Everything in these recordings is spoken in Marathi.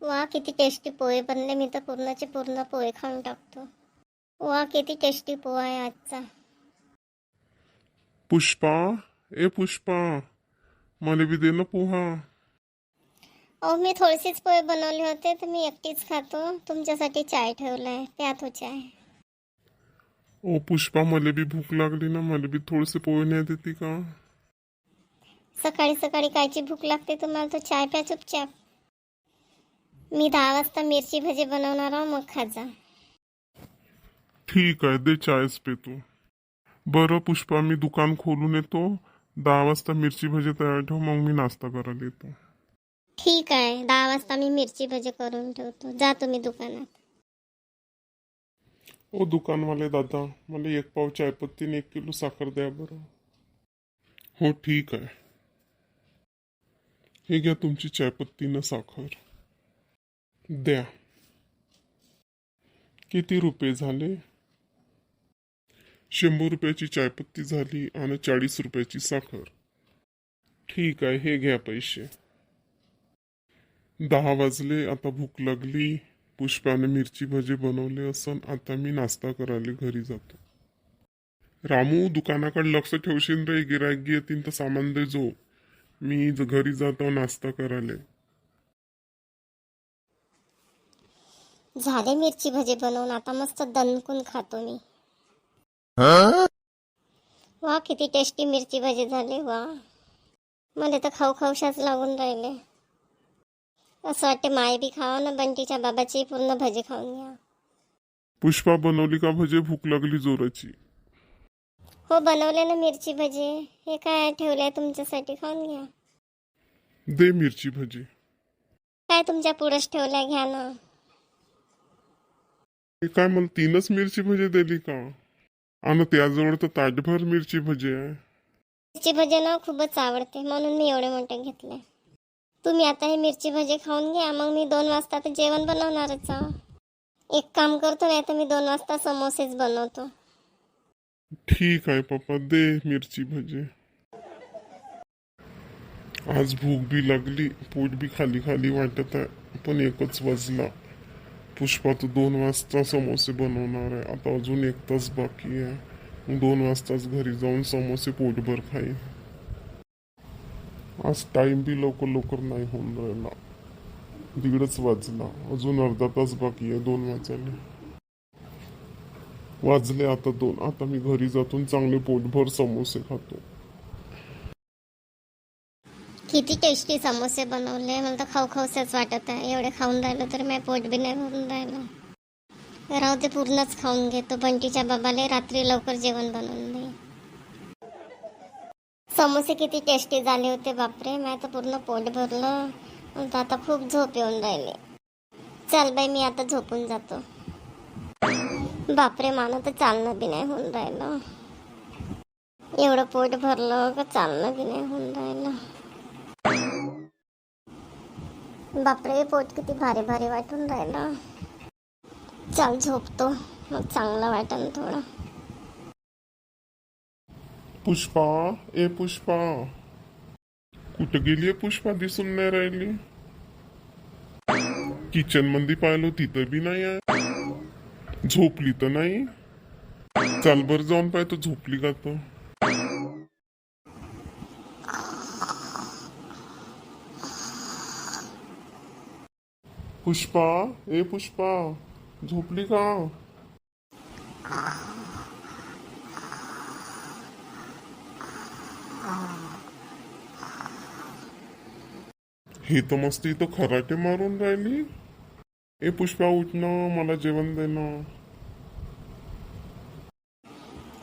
वा किती टेस्टी पोहे बनले. मी तर पूर्णचे पूर्ण पोहे खाऊन टाकतो. वा किती टेस्टी पोहा आहे आजचा. पुष्पा, ए पुष्पा, मला बी दे ना पोहा. अहो मी थोडेसेच पोहे बनवले होते तर मी एकटीच खातो. तुमच्यासाठी चाय ठेवलाय, प्या तो चाय. ओ पुष्पा, मला बी भूक लागली ना, मला बी थोडेसे पोहे नाही देते का? सकाळी सकाळी कायची भूक लागते तुम्हाला? तो चाय प्या चुपचाप. मी 10 वाजता मिरची भजी बनवणार आहो, मग खा जा. ठीक आहे, दे चायच पेतो. बरं पुष्पा, मी दुकान खोलून येतो. 10 वाजता मिरची भजी तयार ठेव, मग मी नाश्ता करायला येतो. ठीक आहे, 10 वाजता मी मिरची भजी करून ठेवतो. जा तुम्ही दुकानात. ओ दुकानवाले दादा, मला 1 पाव चायपत्ती आणि 1 किलो साखर द्या बरं. हो ठीक आहे, हे घ्या तुमची चायपत्ती न साखर. द्या. किती रुपये झाले? 100 रुपयाची चायपत्ती झाली आणि 40 रुपयाची साखर. ठीक आहे, हे घ्या पैसे. 10 वाजले, आता भूक लागली. पुष्पाने मिरची भजी बनवले असन, आता मी नाश्ता करायला घरी जातो. रामू, दुकानाकडे लक्ष ठेवशील रे, गिरायक येतील तर सामान दे जो. मी घरी जातो नाश्ता करायला. झाले मिरची भजी बनवून, आता मस्त दणकून खातो मी. वा किती टेस्टी मिरची भजी झाले. वा, मला तर खाऊ खाऊशाच लागून राहिले. असं वाटते माय बी खावा ना, बंटीच्या बाबाची पूर्ण भजी खाऊन घ्या. पुष्पा बनवली का भजी? भूक लागली जोराची. हो बनवले ना मिरची भजी. हे काय ठेवलंय तुमच्यासाठी, खाऊन घ्या. दे मिरची भजी. काय तुमच्या पुढंच ठेवलंय, घ्या ना. हे काय, मला 3च मिरची भजी दिली का? आणि त्याजवळ तर ताटभर मिरची भजी आहे. मिरची भजी ना खूपच आवडते, म्हणून मी एवढे मोठे घेतले. तुम्ही आता हे मिरची भजी खाऊन घ्या, मग मी 2 वाजता तर जेवण बनवणारच आहे. एक काम करतो, नाही तर मी 2 वाजता समोसेच बनवतो. ठीक आहे पप्पा, दे मिरची भजी. आज भूक बी लागली, पोट बी खाली खाली वाटत आहे, पण 1च वाजला. पुष्पा तर 2 वाजता समोसे बनवणार आहे. आता अजून 1 तास बाकी आहे. 2 वाजताच घरी जाऊन समोसे पोटभर खाईन. आज टाइम बी लवकर लवकर नाही होऊन राहिला. 1:30 वाजला, अजून अर्धा तास बाकी आहे 2 वाजायला. वाजले आता 2. आता मी घरी जातून चांगले पोटभर समोसे खातो. किती टेस्टी समोसे बनवले. मला तर खाऊ खाऊसेच वाटत आहे. एवढे खाऊन राहिलो तर माझं पोट बी नाही भरून राहिलं. राहू ते, पूर्णच खाऊन घेतो. बंटीच्या बाबाले रात्री लवकर जेवण बनवून दे. समोसे किती टेस्टी झाले होते, बापरे. माझं तर पूर्ण पोट भरलं. आता खूप झोप येऊन राहिली. चल बाई, मी आता झोपून जातो. बापरे, मला तर चालणं बी नाही होऊन राहिलं. एवढं पोट भरलं का चालणं बी नाही होऊन राहिलं. बापरे, पोट किती भारी भारी वाटून राहिलं. चल झोपतो, मग चांगलं वाटन थोडं. पुष्पा, ए पुष्पा, कुठं गेलीये पुष्पा? दिसून नाही राहिली. किचन मध्ये पाहिलं, तिथं बी नाही आहे. झोपली तर नाही? चाल बर जाऊन पाहतो झोपली का तर. पुष्पा, ए पुष्पा, झोपली का? हे तर मस्त इथं खराटे मारून राहिली. ए पुष्पा, उठ ना, मला जेवण दे ना.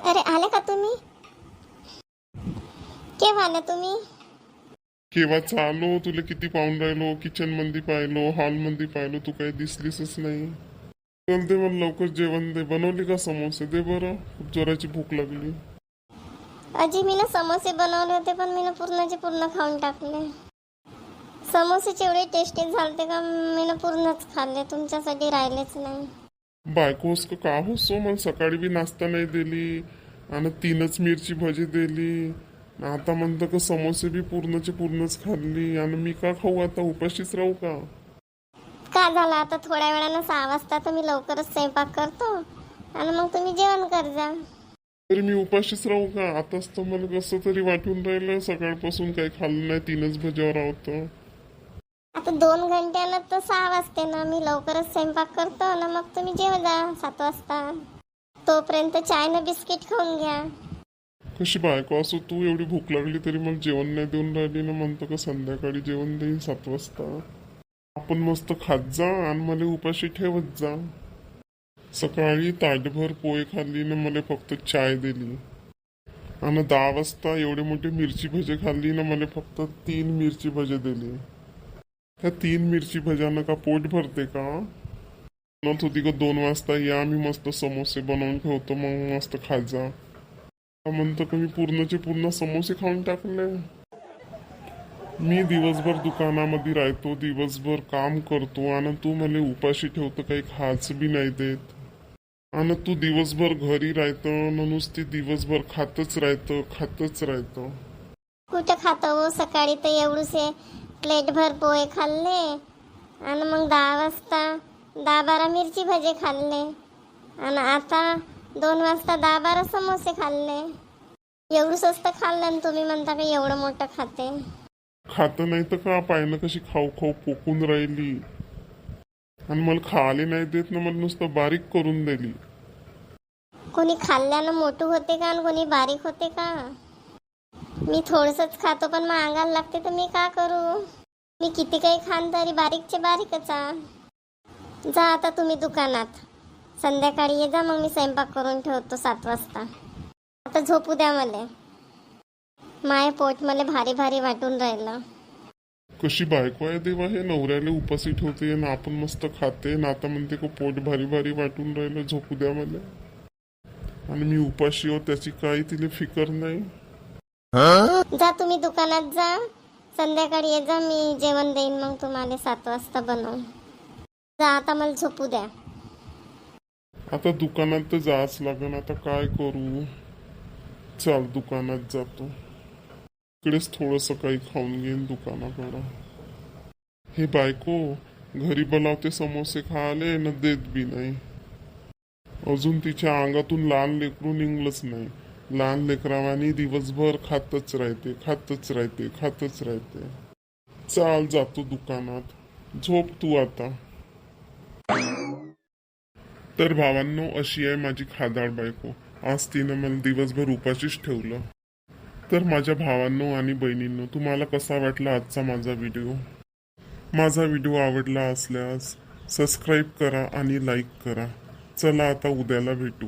अरे आले का तुम्ही? केव्हा आले तुम्ही? केव्हा चालो, तुला किती पाहून राहिलो. किचन मध्ये पाहिलो, हॉल मध्ये पाहिलो, तू काही दिसलीसच नाही. चल दे मला लवकर जेवण दे. बनवली का समोसे? दे बरं, खूप जोराची भूक लागली. आजी मी ना समोसे बनवले होते, पण मी ना पूर्णचे पूर्ण खाऊन टाकले. समोसेचे एवढे टेस्टी झालते का मी ना पूर्णच खाल्ले. तुमच्यासाठी राहिलेच नाही. बायकोस का होसो, मला सकाळी बी नाश्ता नाही दिली आणि 3च मिरची भजी दिली. आता म्हणतं का समोसे बी पूर्णचे पूर्णच खाल्ली, आणि मी का खाऊ? आता उपाशीच राहू का? का झालं आता थोड्या वेळानं 6 वाजता तर मी लवकरच स्वयंपाक करतो आणि मग तुम्ही जेवण कर जा. तरी मी उपाशीच राहू का? आताच तर मला कसं तरी वाटून राहिलं, सकाळपासून काही खाल्लं नाही, 3च भज्यावर आहोत. आता 2 घंट्यानं तर 6 वाजते ना. मी लवकरच स्वयंपाक करतो आणि मग तुम्ही जेव जा 7 वाजता. तोपर्यंत चाय न बिस्किट खाऊन घ्या. कशी बायको असो तू, एवढी भूक लागली तरी मला जेवण नाही देऊन राहिली ना. म्हणतो का संध्याकाळी जेवण देईन 7 वाजता. आपण मस्त खात जा आणि मला उपाशी ठेवत जा. सकाळी ताटभर पोहे खाल्ली ना, मला फक्त चाय दिली. आणि 10 वाजता एवढे मोठे मिरची भजे खाल्ली ना, मला फक्त 3 मिरची भजे दिली. त्या 3 मिरची भज्यानं का पोट भरते का? म्हणत होती का 2 वाजता या, मी मस्त समोसे बनवून ठेवतो, मग मस्त खात जा. म्हणतो का मी पूर्णचे पूर्ण समोसे खाऊन टाकले. मी दिवसभर दुकानामध्ये राहतो, दिवसभर काम करतो आणि तू मला उपाशी ठेवतो, काही खाच बी नाही देत. आणि तू दिवसभर घरी राहतं, नुसती दिवसभर खातच राहतं. कुठं खातो हो? सकाळी तर एवढूसे प्लेटभर पोहे खाल्ले आणि मग 10 वाजता 10-12 मिरची भजे खाल्ले आणि आता 2 वाजता 10-12 समोसे खाल्ले. एवढं स्वस्त खाल्लं आणि तुम्ही म्हणता का एवढं मोठं खाते. खातं नाही तर का? पाहिलं कशी खाऊ खाऊ पोकून राहिली. आणि मला खायला नाही देत ना, मला नुसतं बारीक करून दिली. कोणी खाल्ल्यानं मोठं होते का आणि कोणी बारीक होते का? मी थोडंसंच खातो पण मग अंगाला लागते तर मी का करू? मी किती काही खान तरी बारीकचे बारीकच आहे. जा आता तुम्ही दुकानात, संध्याकाळी ये जा, मग मी स्वयंपाक करून ठेवतो 7 वाजता. आता झोपू द्या मला. माय पोट मला भारी भारी वाटून राहिलं. कशी बायको आहे देवा, हे नवऱ्याला उपाशी ठेवते ना, आपण मस्त खाते ना, आता म्हणते का पोट भारी भारी वाटून राहिलं, झोपू द्या मला. आणि मी उपाशी हो त्याची काही तिला फिकर नाही. जा तुम्ही दुकानात जा, संध्याकाळी ये जा, मी जेवण देईन मग तुम्हाला 7 वाजता बनवून. जा आता मला झोपू द्या. आता दुकानात तर जाच लागन, आता काय करू? चाल दुकानात जातो. इकडेच थोडंसं काही खाऊन घेईन दुकानाकडं. हे बायको घरी बोलावते समोसे खायले न देत बी नाही. अजून तिच्या अंगातून लहान लेकरू निघलंच नाही. लहान लेकरावानी दिवसभर खातच राहते. चाल जातो दुकानात, झोप तू आता. तर भावांनो, अशी आहे माझी खादाड बायको. आज तिनं मला दिवसभर उपाशीच ठेवलं. तर माझ्या भावांनो आणि बहिणींनो, तुम्हाला कसा वाटला आजचा माझा व्हिडिओ? माझा व्हिडिओ आवडला असल्यास सबस्क्राईब करा आणि लाईक करा. चला आता उद्याला भेटू.